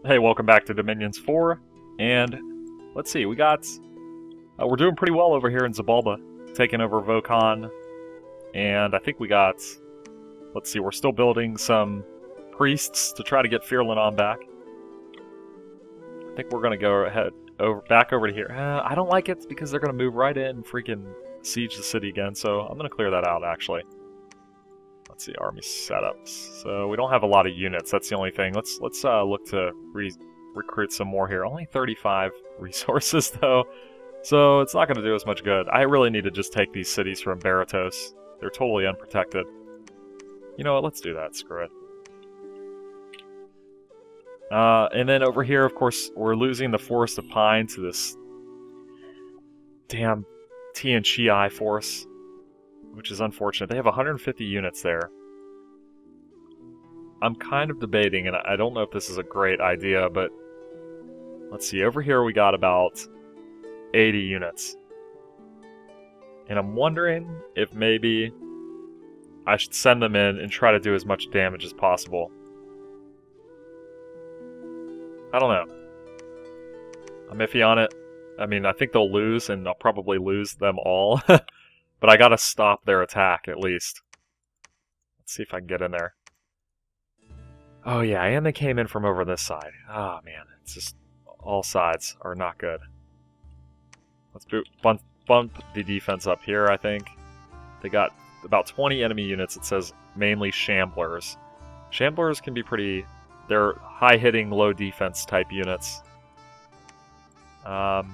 Hey, welcome back to Dominions 4, and let's see, we're doing pretty well over here in Zabalba, taking over Vokon, and I think let's see, we're still building some priests to try to get Firlan on back. I think we're going to go back over to here. I don't like it because they're going to move right in and freaking siege the city again, so I'm going to clear that out, actually. Let's see, army setups. So we don't have a lot of units, that's the only thing. Let's look to recruit some more here. Only 35 resources, though, so it's not going to do us much good. I really need to just take these cities from Baratos. They're totally unprotected. You know what, let's do that, screw it. And then over here, of course, we're losing the Forest of Pine to this damn Tian Chi force, which is unfortunate. They have 150 units there. I'm kind of debating, and I don't know if this is a great idea, but let's see. Over here we got about 80 units. And I'm wondering if maybe I should send them in and try to do as much damage as possible. I don't know. I'm iffy on it. I mean, I think they'll lose, and I'll probably lose them all. But I gotta stop their attack, at least. Let's see if I can get in there. Oh yeah, and they came in from over this side. Oh man, it's just... all sides are not good. Let's bump the defense up here, I think. They got about 20 enemy units. It says mainly Shamblers. Shamblers can be pretty... they're high-hitting, low-defense type units. And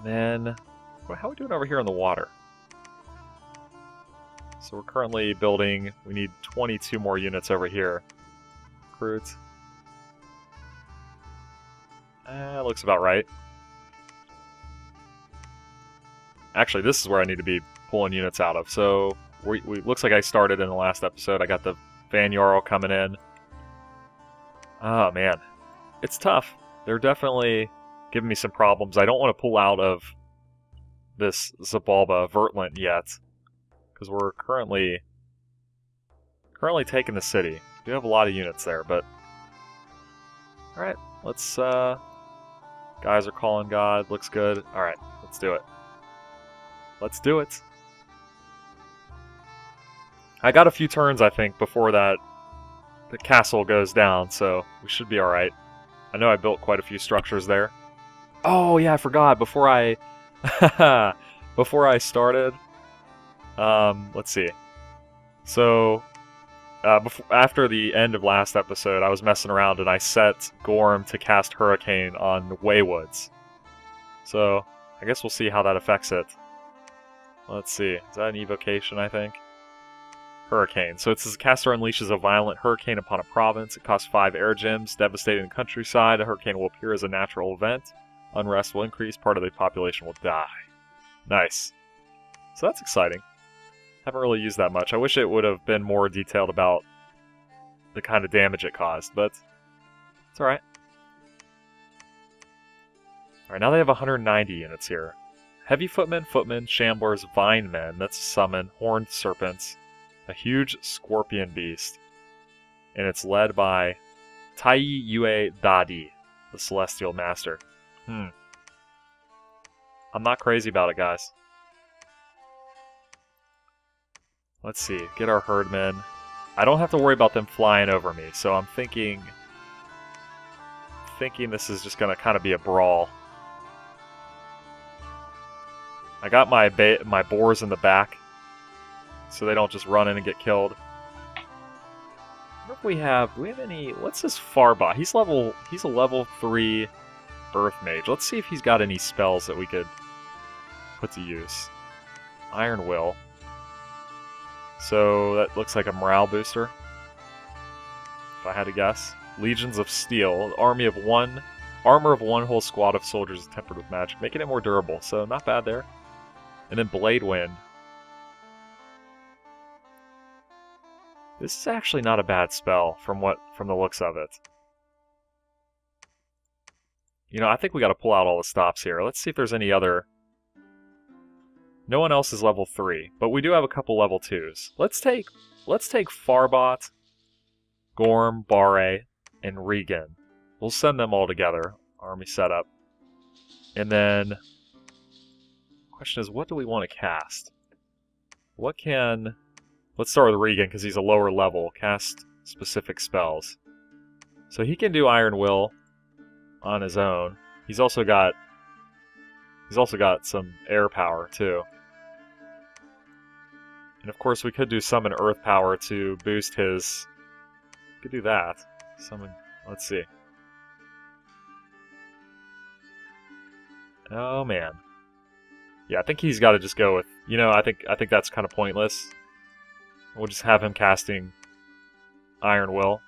then... how are we doing over here on the water? So we're currently building... we need 22 more units over here. Recruit. Looks about right. Actually, this is where I need to be pulling units out of. So, looks like I started in the last episode. I got the Van Jarl coming in. Oh, man. It's tough. They're definitely giving me some problems. I don't want to pull out of this Zabalba Vertland yet, because we're currently taking the city. We do have a lot of units there, but... alright, let's, guys are calling God, looks good. Alright, let's do it. Let's do it. I got a few turns, I think, before the castle goes down, so we should be alright. I know I built quite a few structures there. Oh, yeah, I forgot. Before I started, let's see. So, after the end of last episode, I was messing around and I set Gorm to cast Hurricane on Waywoods. So, I guess we'll see how that affects it. Let's see. Is that an evocation, I think? Hurricane. So it says, caster unleashes a violent hurricane upon a province. It costs 5 air gems, devastating the countryside. A hurricane will appear as a natural event. Unrest will increase. Part of the population will die. Nice. So that's exciting. Haven't really used that much. I wish it would have been more detailed about the kind of damage it caused, but it's alright. Alright, now they have 190 units here. Heavy footmen, shamblers, vine men, that's a summon, horned serpents, a huge scorpion beast, and it's led by Tai Yue Dadi, the celestial master. I'm not crazy about it, guys. Let's see, get our herdmen. I don't have to worry about them flying over me, so I'm thinking this is just going to kind of be a brawl. I got my boars in the back, so they don't just run in and get killed. What do we have any... what's this Farbot? He's a level 3 Earth Mage. Let's see if he's got any spells that we could put to use. Iron Will. So that looks like a morale booster, if I had to guess. Legions of Steel. Armor of one whole squad of soldiers is tempered with magic, making it more durable, so not bad there. And then Blade Wind. This is actually not a bad spell from the looks of it. You know, I think we got to pull out all the stops here. Let's see if there's any other. No one else is level 3, but we do have a couple level 2s. Let's take Farbot, Gorm, Barre, and Regan. We'll send them all together. Army setup. And then, question is, what do we want to cast? What can... Let's start with Regan, because he's a lower level. Cast specific spells. So he can do Iron Will on his own. He's also got some air power, too. And of course, we could do summon Earth power to boost his... We could do that. Summon... Let's see. Oh, man. Yeah, I think he's got to just go with... You know, I think that's kind of pointless. We'll just have him casting Iron Will.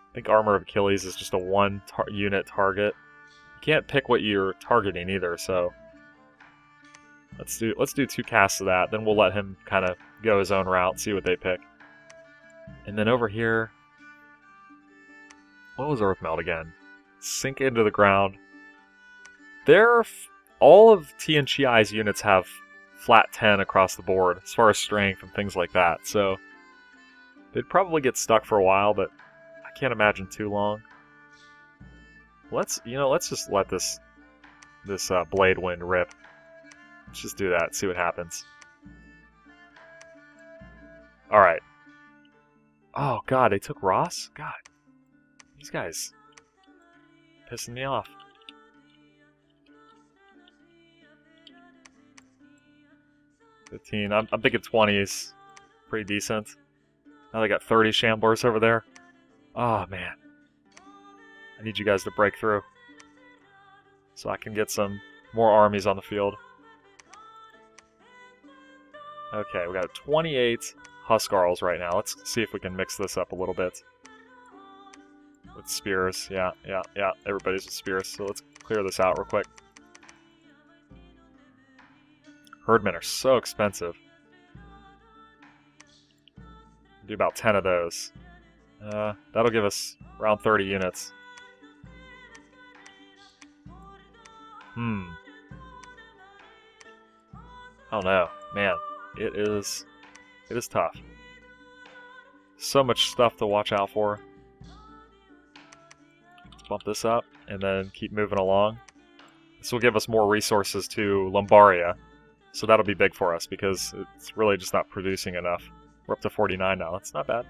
I think Armor of Achilles is just a one-unit target. You can't pick what you're targeting either, so... Let's do 2 casts of that, then we'll let him kind of go his own route, see what they pick. And then over here... What was Earth Melt again? Sink into the ground. All of TNCI's units have flat 10 across the board, as far as strength and things like that, so... They'd probably get stuck for a while, but I can't imagine too long. Let's just let this Blade Wind rip. Let's just do that, see what happens. Alright. Oh, God, they took Ross? God. These guys... pissing me off. 15. I'm thinking 20 is pretty decent. Now they got 30 Shamblers over there. Oh, man. I need you guys to break through. So I can get some more armies on the field. Okay, we got 28 Huskarls right now. Let's see if we can mix this up a little bit. With spears. Yeah. Everybody's with spears, so let's clear this out real quick. Herdmen are so expensive. Do about 10 of those. That'll give us around 30 units. I don't know. Man, it is tough. So much stuff to watch out for. Let's bump this up and then keep moving along. This will give us more resources to Lombaria. So that'll be big for us because it's really just not producing enough. We're up to 49 now. That's not bad.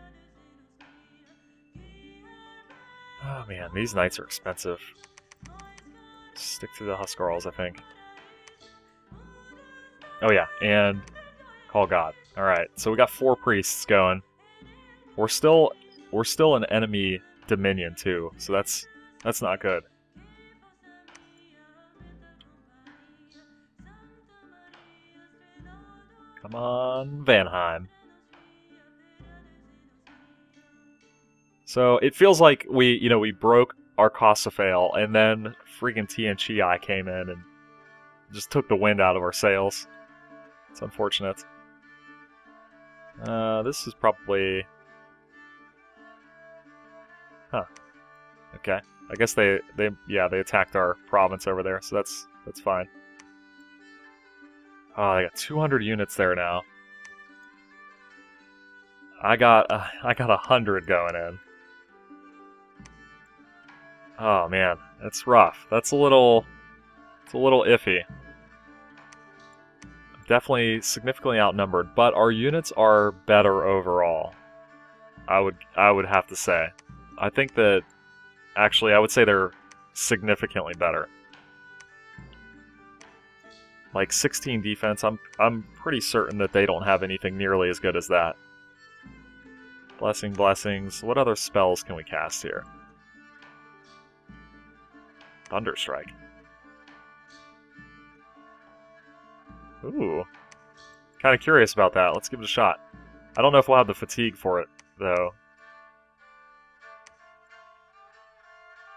Oh man, these knights are expensive. Stick to the Huskarls, I think. Oh yeah, and Call God. Alright, so we got 4 priests going. We're still an enemy dominion too, so that's not good. Come on, Vanheim. So it feels like we broke our Kosofail, and then freaking TNCI came in and just took the wind out of our sails. It's unfortunate. This is probably... Huh. Okay. I guess they attacked our province over there, so that's fine. Oh, I got 200 units there now. I got 100 going in. Oh man, that's rough. That's a little iffy. Definitely significantly outnumbered, but our units are better overall. I would have to say. I think that actually I would say they're significantly better. Like 16 defense, I'm pretty certain that they don't have anything nearly as good as that. Blessings. What other spells can we cast here? Thunderstrike. Ooh. Kind of curious about that. Let's give it a shot. I don't know if we'll have the fatigue for it, though.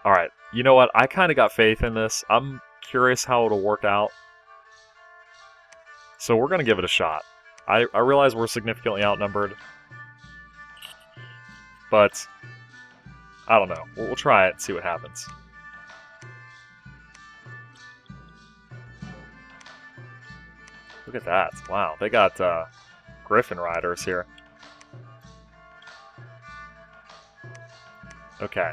Alright, you know what? I kind of got faith in this. I'm curious how it'll work out. So we're going to give it a shot. I realize we're significantly outnumbered. But, I don't know. We'll try it and see what happens. Look at that. Wow, they got Griffin Riders here. Okay.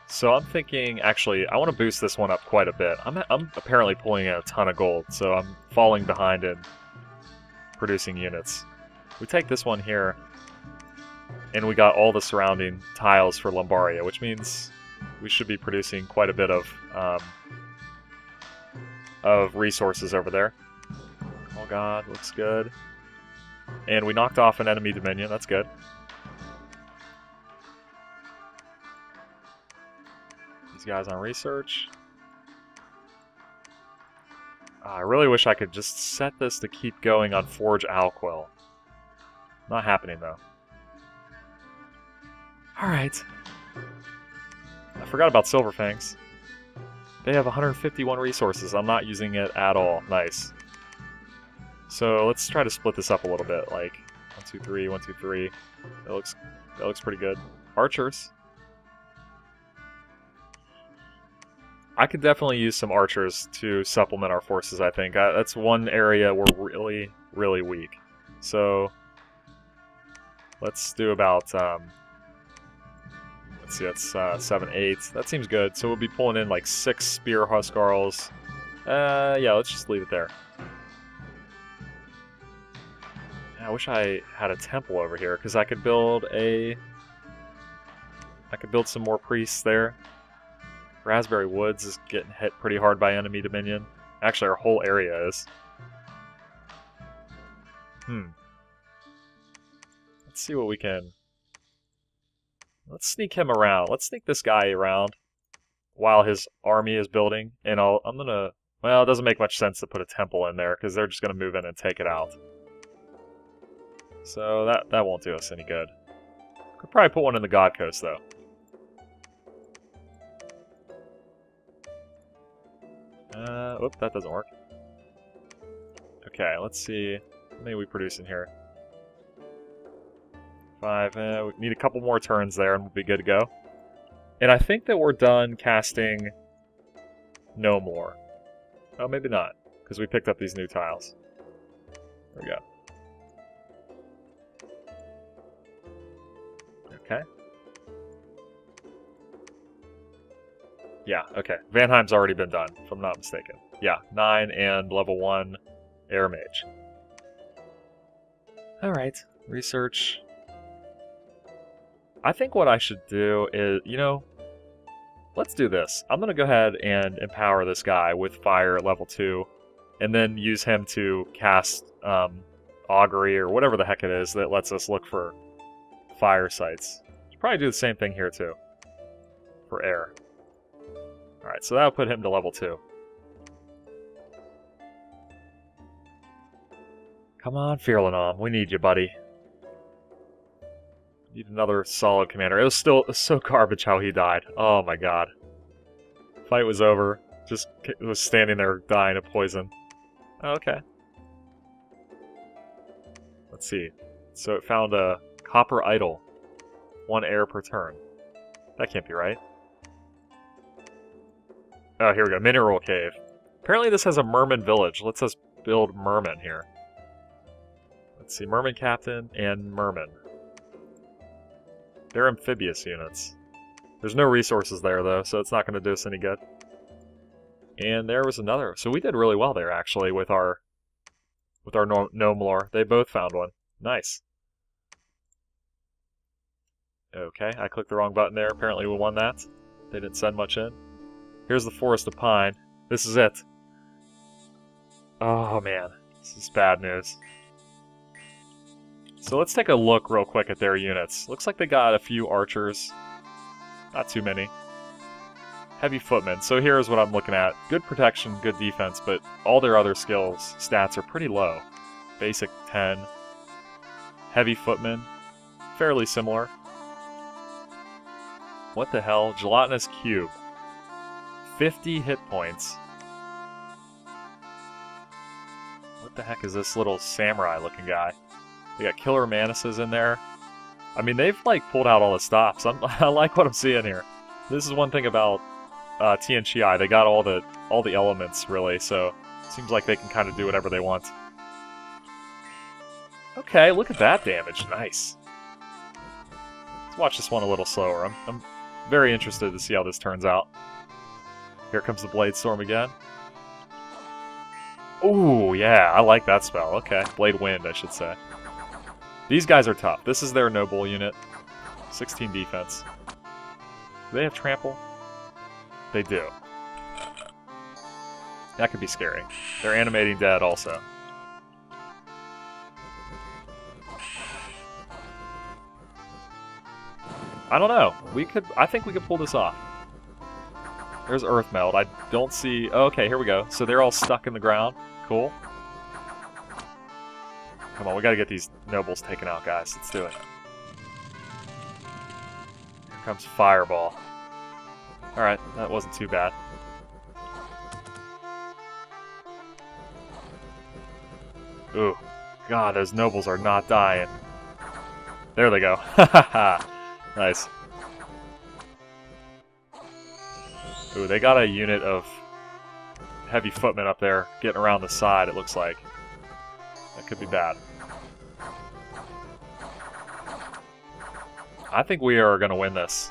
So I'm thinking, actually, I want to boost this one up quite a bit. I'm apparently pulling in a ton of gold, so I'm falling behind in producing units. We take this one here, and we got all the surrounding tiles for Lombardia, which means we should be producing quite a bit of resources over there. Oh god, looks good. And we knocked off an enemy dominion, that's good. These guys on research. I really wish I could just set this to keep going on Forge Alquill. Not happening, though. Alright. I forgot about Silverfangs. They have 151 resources. I'm not using it at all. Nice. So let's try to split this up a little bit. Like 1, 2, 3, 1, 2, 3. That looks pretty good. Archers. I could definitely use some archers to supplement our forces, I think. That's one area we're really, really weak. So let's do about, let's see, that's 7, 8. That seems good. So we'll be pulling in like 6 spear huskarls. Yeah, let's just leave it there. I wish I had a temple over here, because I could build some more priests there. Raspberry Woods is getting hit pretty hard by enemy dominion. Actually, our whole area is. Let's see what we can... Let's sneak him around. Let's sneak this guy around while his army is building. And I'm gonna... Well, it doesn't make much sense to put a temple in there, because they're just gonna move in and take it out. So that won't do us any good. Could probably put one in the God Coast, though. Whoop, that doesn't work. Okay, let's see. How many are we producing here? 5. We need a couple more turns there and we'll be good to go. And I think that we're done casting no more. Oh, maybe not, because we picked up these new tiles. There we go. Okay. Yeah, okay. Vanheim's already been done, if I'm not mistaken. Yeah, 9 and level 1 Air Mage. Alright, research. I think what I should do is, you know, let's do this. I'm going to go ahead and empower this guy with Fire at level 2, and then use him to cast Augury or whatever the heck it is that lets us look for fire sites. Should probably do the same thing here too, for air. Alright, so that'll put him to level 2. Come on, Firlanam, we need you, buddy. Need another solid commander. It was so garbage how he died. Oh my god. Fight was over. Just was standing there dying of poison. Okay. Let's see. So it found a copper idol. 1 air per turn. That can't be right. Oh, here we go. Mineral Cave. Apparently this has a merman village. Let's us build merman here. Let's see. Merman Captain and merman. They're amphibious units. There's no resources there, though, so it's not going to do us any good. And there was another. So we did really well there, actually, with our gnome lore. They both found one. Nice. Okay, I clicked the wrong button there. Apparently we won that. They didn't send much in. Here's the Forest of Pine. This is it. Oh, man. This is bad news. So let's take a look real quick at their units. Looks like they got a few archers. Not too many. Heavy footmen. So here's what I'm looking at. Good protection, good defense, but all their other skills, stats are pretty low. Basic 10. Heavy footmen. Fairly similar. What the hell? Gelatinous Cube. 50 hit points. What the heck is this little samurai looking guy? They got killer manises in there. I mean, they've like pulled out all the stops. I like what I'm seeing here. This is one thing about TNCI. They got all the elements really, so it seems like they can kind of do whatever they want. Okay, look at that damage. Nice. Let's watch this one a little slower. I'm Very interested to see how this turns out. Here comes the Blade Storm again. Ooh, yeah, I like that spell. Okay, Blade Wind, I should say. These guys are tough. This is their noble unit. 16 defense. Do they have trample? They do. That could be scary. They're animating dead also. I don't know. I think we could pull this off. There's Earth Meld. I don't see... Oh, okay, here we go. So they're all stuck in the ground. Cool. Come on, we gotta get these nobles taken out, guys. Let's do it. Here comes Fireball. Alright, that wasn't too bad. Ooh. God, those nobles are not dying. There they go. Ha ha ha. Nice. Ooh, they got a unit of heavy footmen up there getting around the side, it looks like. That could be bad. I think we are going to win this.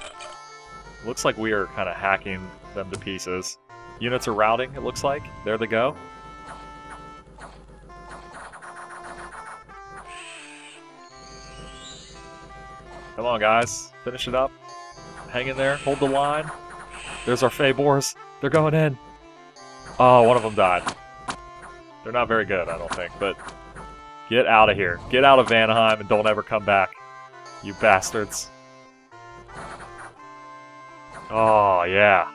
Looks like we are kind of hacking them to pieces. Units are routing, it looks like. There they go. Come on, guys. Finish it up. Hang in there. Hold the line. There's our Fabors. They're going in. Oh, one of them died. They're not very good, I don't think, but get out of here. Get out of Vanheim and don't ever come back, you bastards. Oh, yeah.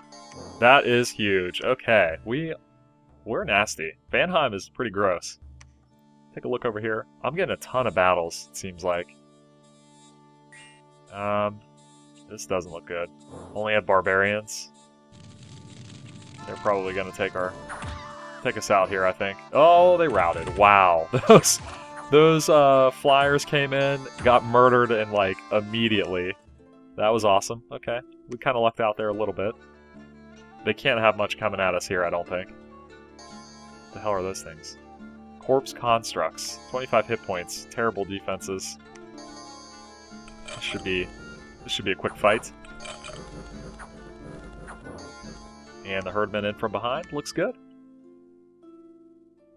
That is huge. Okay, we're nasty. Vanheim is pretty gross. Take a look over here. I'm getting a ton of battles, it seems like. This doesn't look good. Only have barbarians. They're probably going to take us out here, I think. Oh, they routed. Wow. Those flyers came in, got murdered, and like immediately. That was awesome. Okay. We kind of lucked out there a little bit. They can't have much coming at us here, I don't think. What the hell are those things? Corpse Constructs. 25 hit points. Terrible defenses. This should be a quick fight. And the Herdman in from behind. Looks good.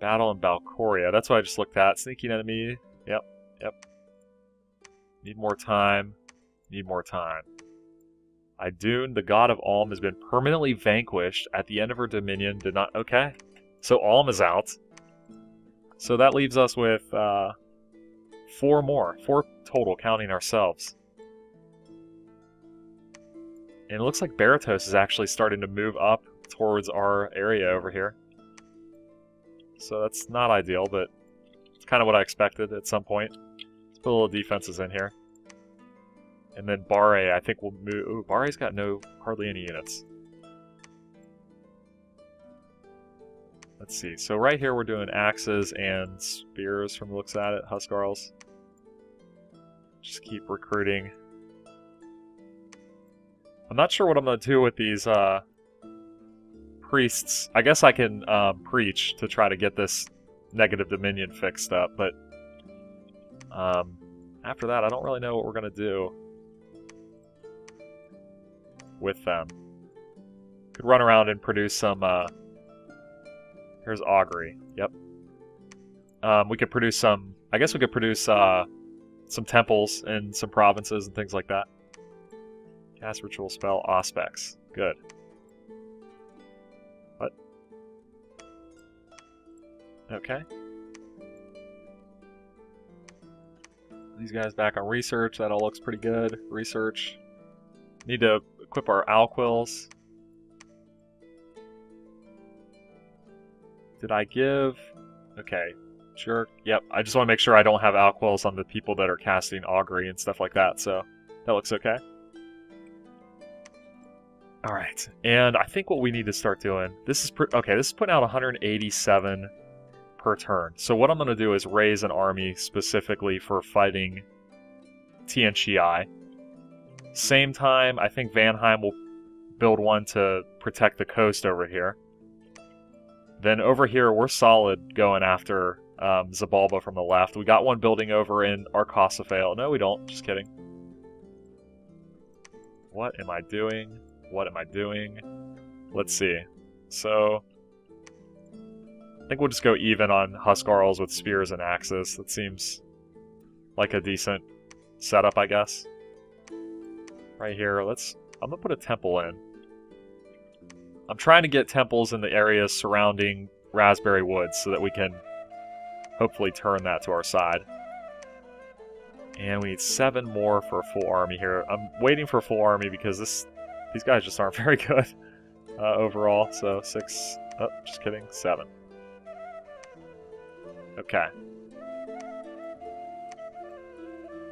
Battle in Valcoria. That's what I just looked at. Sneaking enemy. Yep. Need more time. Need more time. Idune, the god of Alm, has been permanently vanquished at the end of her dominion. Did not... Okay. So Alm is out. So that leaves us with 4 more. 4 total, counting ourselves. And it looks like Baratos is actually starting to move up towards our area over here. So that's not ideal, but it's kind of what I expected at some point. Let's put a little defenses in here. And then Barre, I think, will move... Ooh, Barre's got hardly any units. Let's see. So right here we're doing axes and spears from the looks at it. Huskarls. Just keep recruiting. I'm not sure what I'm going to do with these priests. I guess I can preach to try to get this negative dominion fixed up, but after that I don't really know what we're going to do with them. Could run around and produce some... Here's Augury. Yep. We could produce some... I guess we could produce some temples and some provinces and things like that. Cast ritual spell, Auspex. Good. What? Okay. These guys back on research. That all looks pretty good. Research. Need to equip our Alquils. Did I give... Okay. Sure. Yep. I just want to make sure I don't have Alquils on the people that are casting Augury and stuff like that, so that looks okay. Alright, and I think what we need to start doing, this is putting out 187 per turn. So what I'm going to do is raise an army specifically for fighting Tianqi. Same time, I think Vanheim will build one to protect the coast over here. Then over here, we're solid going after Zabalba from the left. We got one building over in Arcosophale. No, we don't. Just kidding. What am I doing? What am I doing? Let's see. So, I think we'll just go even on Huskarls with spears and axes. That seems like a decent setup, I guess. Right here, I'm gonna put a temple in. I'm trying to get temples in the areas surrounding Raspberry Woods so that we can hopefully turn that to our side. And we need 7 more for a full army here. I'm waiting for a full army because these guys just aren't very good overall. So 6, oh, just kidding, 7. Okay.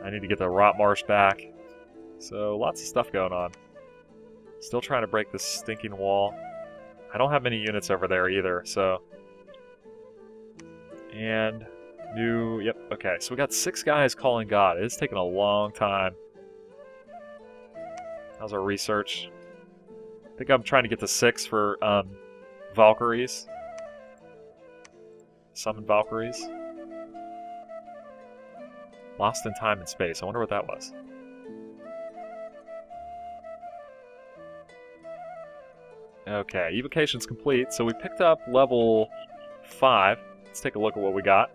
I need to get the Rot Marsh back. So lots of stuff going on. Still trying to break this stinking wall. I don't have many units over there either, so... And... Yep, okay, so we got 6 guys calling God. It's taken a long time. How's our research? I think I'm trying to get to 6 for, Valkyries. Summon Valkyries. Lost in Time and Space. I wonder what that was. Okay, evocation's complete, so we picked up level 5. Let's take a look at what we got.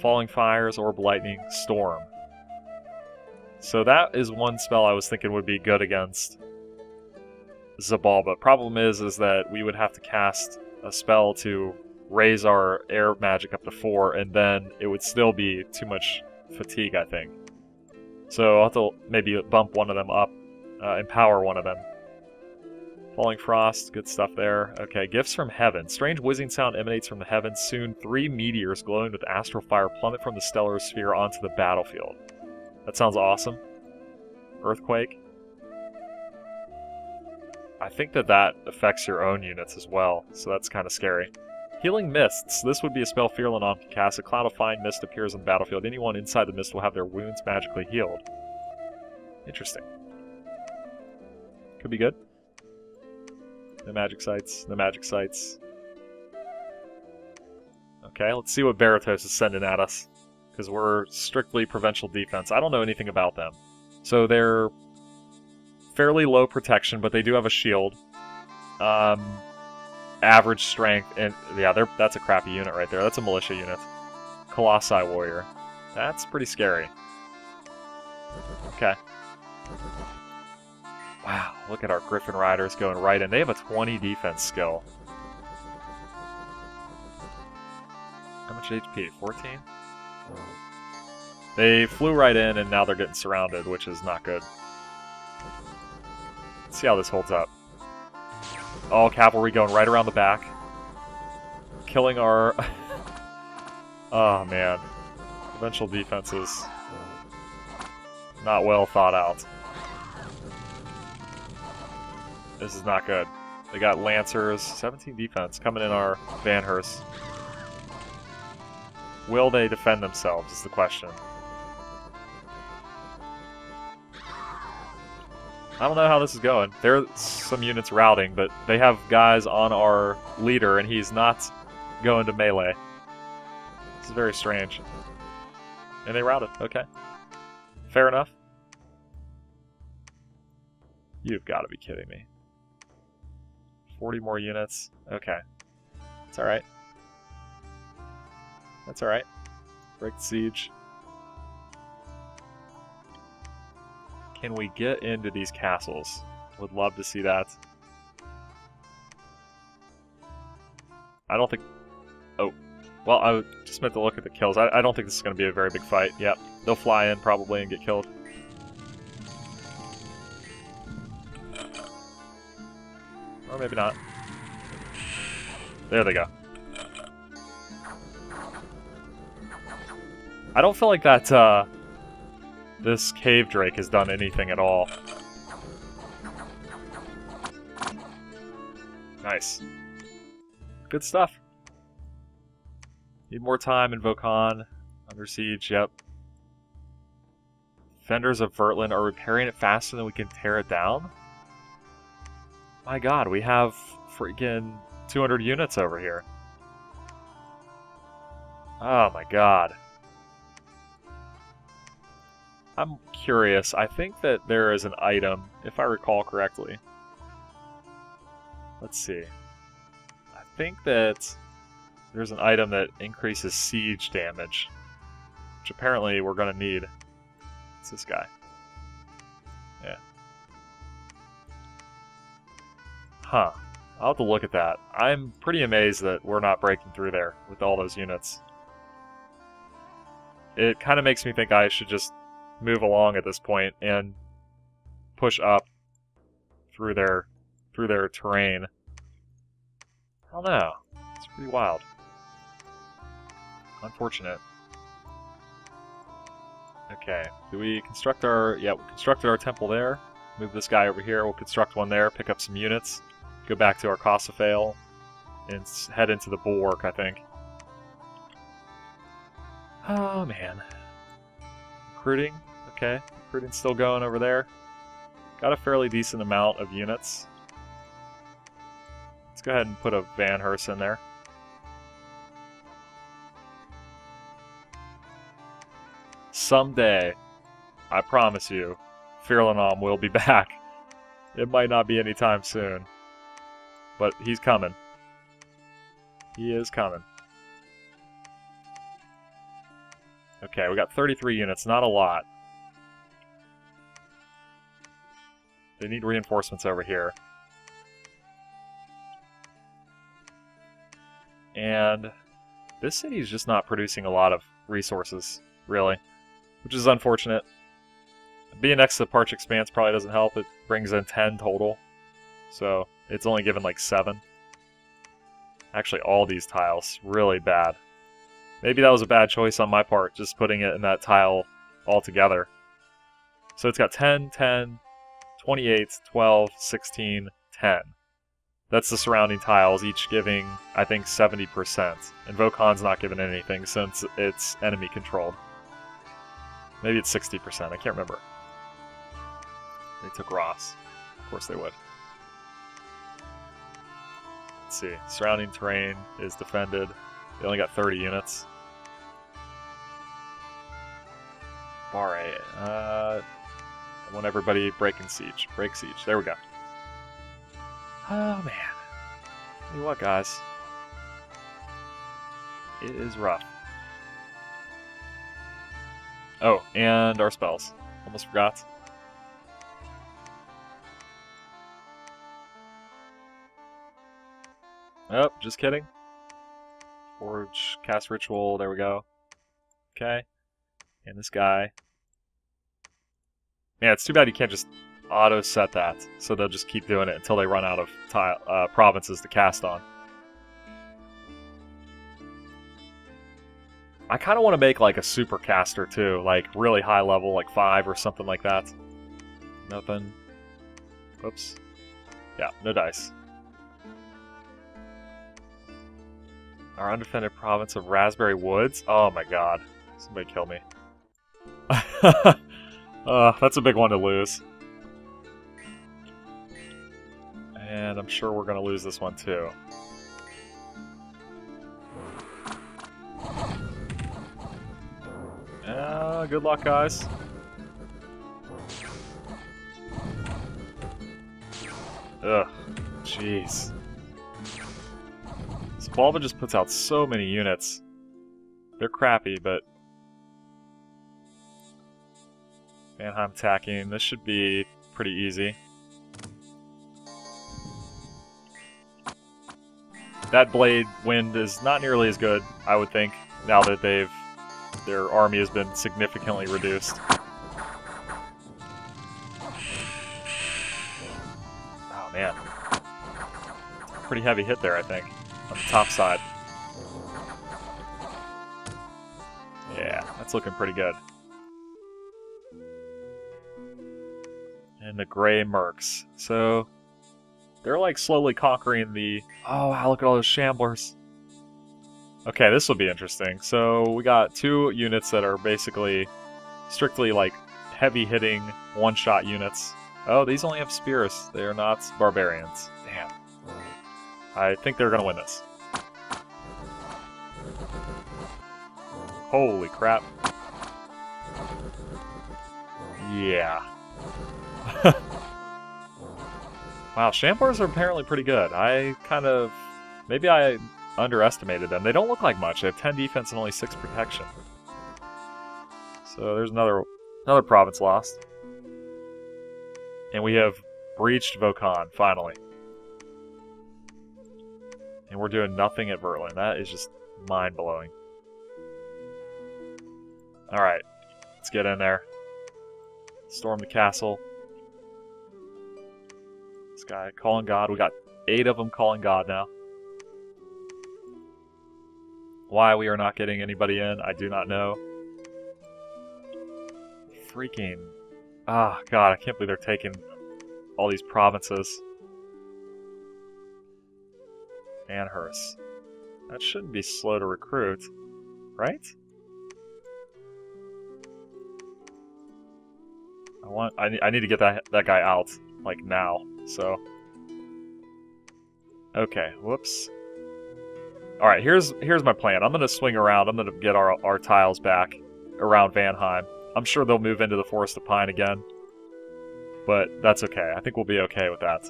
Falling Fires, Orb Lightning, Storm. So that is one spell I was thinking would be good against Zabalba. Problem is that we would have to cast a spell to raise our air magic up to 4, and then it would still be too much fatigue, I think. So I'll have to maybe bump one of them up, empower one of them. Falling Frost, good stuff there. Okay, Gifts from Heaven. Strange whizzing sound emanates from the heavens. Soon 3 meteors glowing with astral fire plummet from the stellar sphere onto the battlefield. That sounds awesome. Earthquake. I think that affects your own units as well, so that's kind of scary. Healing Mists. This would be a spell Fearlanon can cast. A cloud of fine mist appears on the battlefield. Anyone inside the mist will have their wounds magically healed. Interesting. Could be good. No magic sites. No magic sites. Okay, let's see what Baratos is sending at us. Because we're strictly provincial defense. I don't know anything about them. So they're fairly low protection, but they do have a shield. Average strength, and yeah, that's a crappy unit right there. That's a militia unit. Colossi Warrior. That's pretty scary. Okay. Wow, look at our Griffin Riders going right in. They have a 20 defense skill. How much HP? 14? They flew right in, and now they're getting surrounded, which is not good. Let's see how this holds up. All cavalry going right around the back. Killing our... Oh, man. Provincial defense is not well thought out. This is not good. They got Lancers, 17 defense, coming in our Vanhurst. Will they defend themselves is the question. I don't know how this is going. There's some units routing, but they have guys on our leader, and he's not going to melee. This is very strange. And they routed. Okay. Fair enough. You've got to be kidding me. 40 more units. Okay. It's alright. That's alright. Break the siege. Can we get into these castles? Would love to see that. I don't think... Oh. Well, I just meant to look at the kills. I don't think this is going to be a very big fight. Yep. They'll fly in probably and get killed. Or maybe not. There they go. I don't feel like that, this Cave Drake has done anything at all. Nice. Good stuff. Need more time in Vokon. Under siege, yep. Fenders of Vertland are repairing it faster than we can tear it down? My god, we have freaking 200 units over here. Oh my god. I'm curious. I think that there is an item, if I recall correctly. Let's see. I think that there's an item that increases siege damage, which apparently we're going to need. It's this guy. Yeah. Huh. I'll have to look at that. I'm pretty amazed that we're not breaking through there with all those units. It kind of makes me think I should just move along at this point and push up through their terrain. I don't know. It's pretty wild. Unfortunate. Okay. Do we construct our... Yeah, we constructed our temple there. Move this guy over here. We'll construct one there. Pick up some units. Go back to our Kosophale. And head into the bulwark, I think. Oh, man. Recruiting. Okay. Recruiting's still going over there. Got a fairly decent amount of units. Let's go ahead and put a Vanheim in there. Someday, I promise you, Firlanam will be back. It might not be anytime soon, but he's coming. He is coming. Okay, we got 33 units, not a lot. They need reinforcements over here. And this city is just not producing a lot of resources, really, which is unfortunate. Being next to the Parch Expanse probably doesn't help. It brings in 10 total, so it's only given like 7. Actually, all these tiles, really bad. Maybe that was a bad choice on my part, just putting it in that tile altogether. So it's got 10, 10, 28, 12, 16, 10. That's the surrounding tiles, each giving, I think, 70%. And Vokon's not given anything since it's enemy controlled. Maybe it's 60%, I can't remember. They took Ross. Of course they would. Let's see, surrounding terrain is defended. They only got 30 units. Barre. I want everybody breaking siege. Break siege. There we go. Oh, man. Tell you what, guys. It is rough. Oh, and our spells. Almost forgot. Oh, just kidding. Forge, cast ritual, there we go. Okay. And this guy. Yeah, it's too bad you can't just auto-set that, so they'll just keep doing it until they run out of provinces to cast on. I kind of want to make like a super caster too, like really high level, like 5 or something like that. Nothing. Whoops. Yeah, no dice. Our undefended province of Raspberry Woods? Oh my god. Somebody kill me. That's a big one to lose. And I'm sure we're going to lose this one too. Good luck, guys. Ugh. Jeez. Zabalba just puts out so many units. They're crappy, but... Vanheim attacking. This should be pretty easy. That blade wind is not nearly as good, I would think, now that their army has been significantly reduced. Oh man. Pretty heavy hit there, I think, on the top side. Yeah, that's looking pretty good. And the Grey Mercs. So, they're like slowly conquering the... Oh wow, look at all those shamblers. Okay, this will be interesting. So, we got 2 units that are basically strictly like heavy-hitting, one-shot units. Oh, these only have spears. They are not barbarians. Damn. I think they're going to win this. Holy crap. Yeah. Wow, Shamblers are apparently pretty good. Maybe I underestimated them. They don't look like much. They have 10 defense and only 6 protection. So there's another province lost. And we have breached Vokan, finally. And we're doing nothing at Verlin. That is just mind-blowing. Alright, let's get in there. Storm the castle. This guy calling God. We got 8 of them calling God now. Why we are not getting anybody in, I do not know. Freaking... Ah, God, I can't believe they're taking all these provinces. Anhurst. That shouldn't be slow to recruit, right? I need to get that guy out, like, now, so... Okay, whoops. Alright, here's my plan. I'm gonna swing around, I'm gonna get our tiles back around Vanheim. I'm sure they'll move into the Forest of Pine again, but that's okay. I think we'll be okay with that.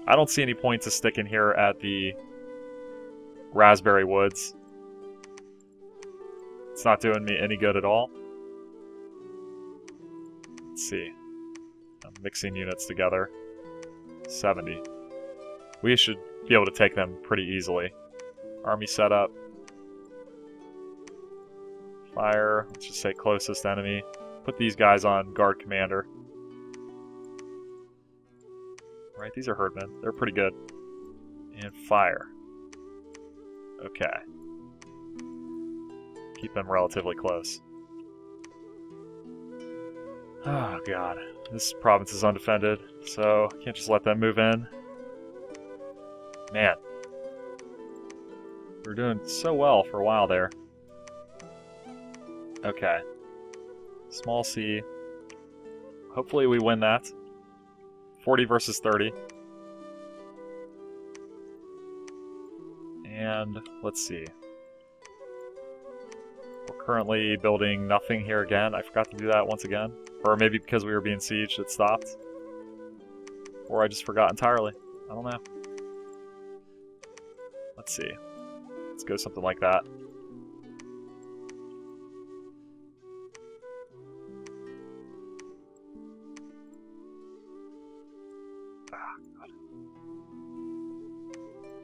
I don't see any point to sticking here at the Raspberry Woods. It's not doing me any good at all. Let's see. I'm mixing units together. 70. We should be able to take them pretty easily. Army setup. Fire. Let's just say closest enemy. Put these guys on guard commander. Right, these are herdmen. They're pretty good. And fire. Okay. Keep them relatively close. Oh, God. This province is undefended, so can't just let them move in. Man. We were doing so well for a while there. Okay. Small C. Hopefully we win that. 40 versus 30. And let's see. We're currently building nothing here again. I forgot to do that once again. Or maybe because we were being sieged, it stopped. Or I just forgot entirely. I don't know. Let's see. Let's go something like that.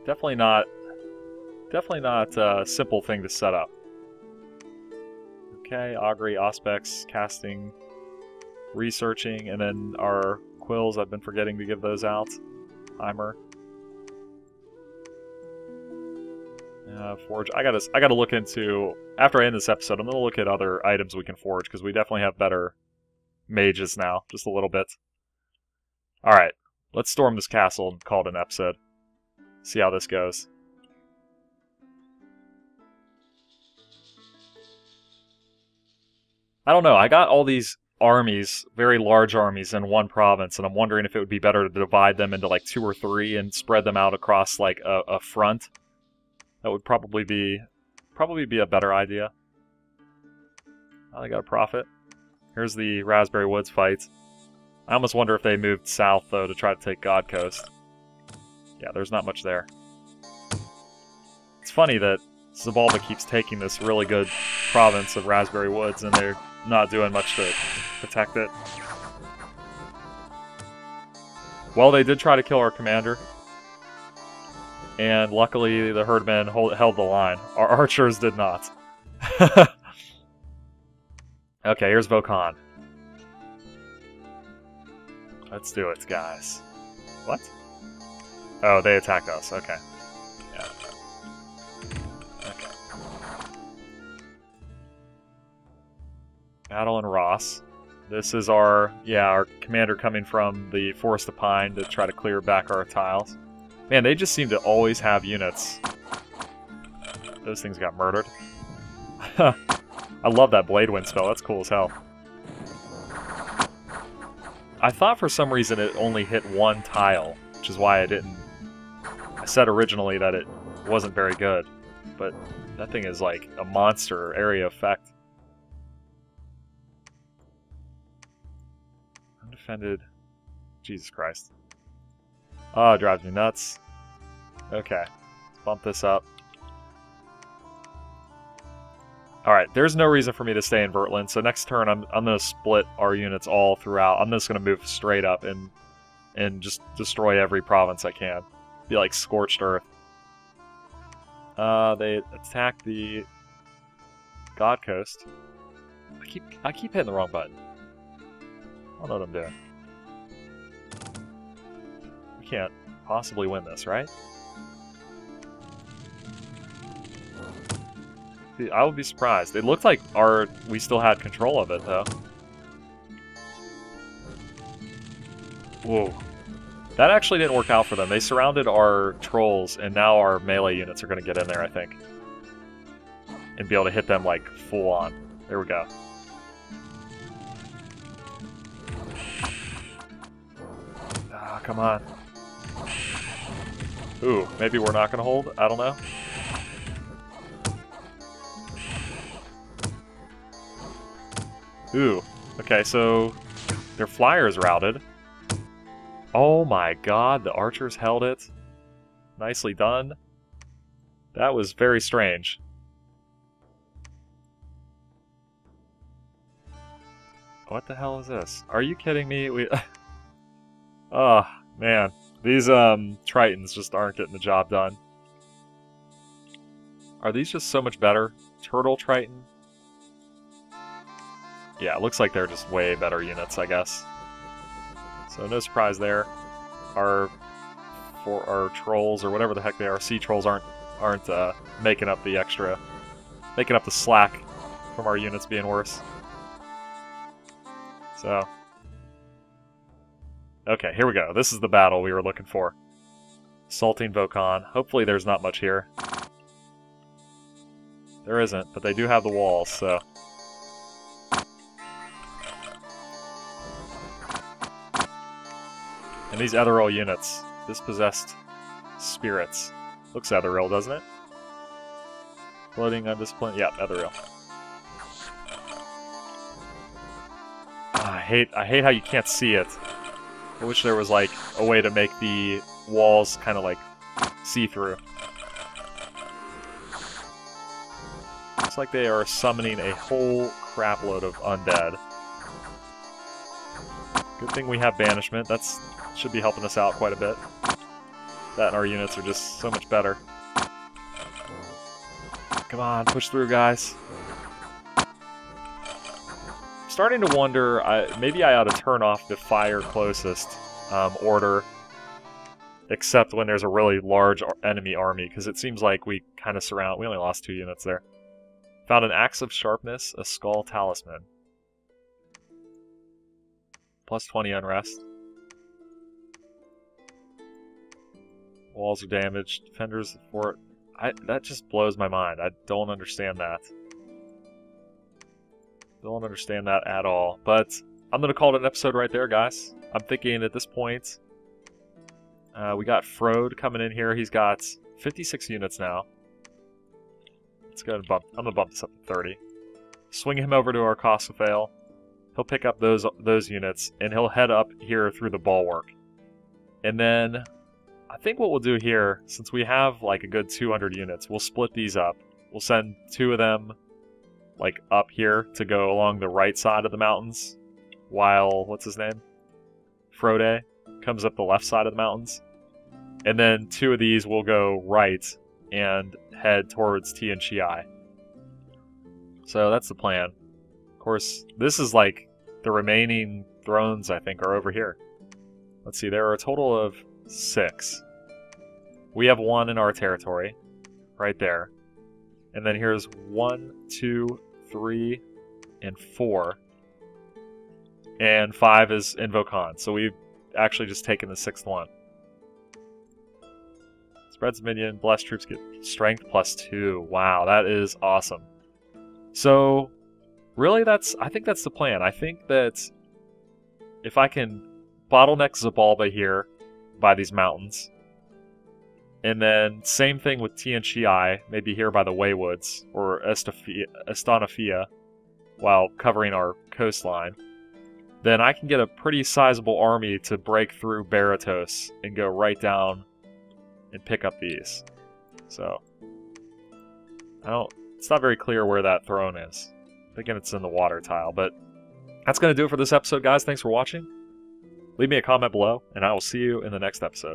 Definitely not a simple thing to set up. Okay, augury, aspects, casting, researching, and then our quills, I've been forgetting to give those out. Timer. Forge. I gotta look into, after I end this episode, I'm gonna look at other items we can forge, because we definitely have better mages now, just a little bit. Alright, let's storm this castle and call it an episode. See how this goes. I don't know, I got all these armies, very large armies in one province, and I'm wondering if it would be better to divide them into like 2 or 3 and spread them out across like a front. That would probably be a better idea. Oh, they got a profit. Here's the Raspberry Woods fight. I almost wonder if they moved south though to try to take God Coast. Yeah, there's not much there. It's funny that Zabalba keeps taking this really good province of Raspberry Woods and they're not doing much to protect it. Well, they did try to kill our commander. And luckily the herdmen held the line. Our archers did not. Okay, here's Vokan. Let's do it, guys. What? Oh, they attacked us. Okay. Yeah. Okay. Battle in Ross. This is our commander coming from the Forest of Pine to try to clear back our tiles. Man, they just seem to always have units. Those things got murdered. I love that Blade Wind spell. That's cool as hell. I thought for some reason it only hit 1 tile, which is why I didn't... I said originally that it wasn't very good, but that thing is like a monster area effect. defended. Jesus Christ. Oh, it drives me nuts. Okay. Let's bump this up. Alright, there's no reason for me to stay in Vertland, so next turn I'm going to split our units all throughout. I'm just going to move straight up and just destroy every province I can. Be like Scorched Earth. They attack the God Coast. I keep hitting the wrong button. I don't know what I'm doing. We can't possibly win this, right? I would be surprised. It looked like we still had control of it, though. Whoa. That actually didn't work out for them. They surrounded our trolls, and now our melee units are going to get in there, I think. And be able to hit them, like, full on. There we go. Ah, come on. Ooh, maybe we're not going to hold? I don't know. Ooh. Okay, so their flyer's routed. Oh my god, the archers held it. Nicely done. That was very strange. What the hell is this? Are you kidding me? Oh, man. These Tritons just aren't getting the job done. Are these just so much better? Turtle Triton? Yeah, it looks like they're just way better units, I guess. So no surprise there. Our trolls, or whatever the heck they are, sea trolls aren't making up the slack from our units being worse. So, okay, here we go. This is the battle we were looking for. Assaulting Vokon. Hopefully there's not much here. There isn't, but they do have the walls, so... And these ethereal units, dispossessed spirits. Looks ethereal, doesn't it? Floating undisciplined. Yep, ethereal. I hate how you can't see it. I wish there was like a way to make the walls kind of like see-through. Looks like they are summoning a whole crapload of undead. Good thing we have banishment. That's should be helping us out quite a bit. That and our units are just so much better. Come on, push through, guys. I'm starting to wonder, maybe I ought to turn off the fire closest order, except when there's a really large enemy army, because it seems like we kind of surround... We only lost 2 units there. Found an Axe of Sharpness, a Skull Talisman. Plus 20 unrest. Walls are damaged. Defenders of the fort. That just blows my mind. I don't understand that. Don't understand that at all. But I'm going to call it an episode right there, guys. I'm thinking at this point, we got Frode coming in here. He's got 56 units now. Let's go ahead and bump. I'm going to bump this up to 30. Swing him over to our Kosophale. He'll pick up those units, and he'll head up here through the bulwark. And then... I think what we'll do here, since we have like a good 200 units, we'll split these up. We'll send 2 of them like up here to go along the right side of the mountains, while, what's his name? Frode comes up the left side of the mountains. And then 2 of these will go right and head towards Tian Chiai. So that's the plan. Of course, this is like the remaining thrones, I think, are over here. Let's see, there are a total of 6. We have 1 in our territory, right there. And then here's 1, 2, 3, and 4. And 5 is in Vokon, so we've actually just taken the 6th one. Spreads minion, blessed troops get strength plus 2. Wow, that is awesome. So, really I think that's the plan. I think that if I can bottleneck Zabalba here, by these mountains. And then same thing with Tian Chiai, maybe here by the Waywoods, or Estanafia, while covering our coastline. then I can get a pretty sizable army to break through Baratos and go right down and pick up these. So, it's not very clear where that throne is. I'm thinking it's in the water tile, but that's going to do it for this episode, guys. Thanks for watching. Leave me a comment below, and I will see you in the next episode.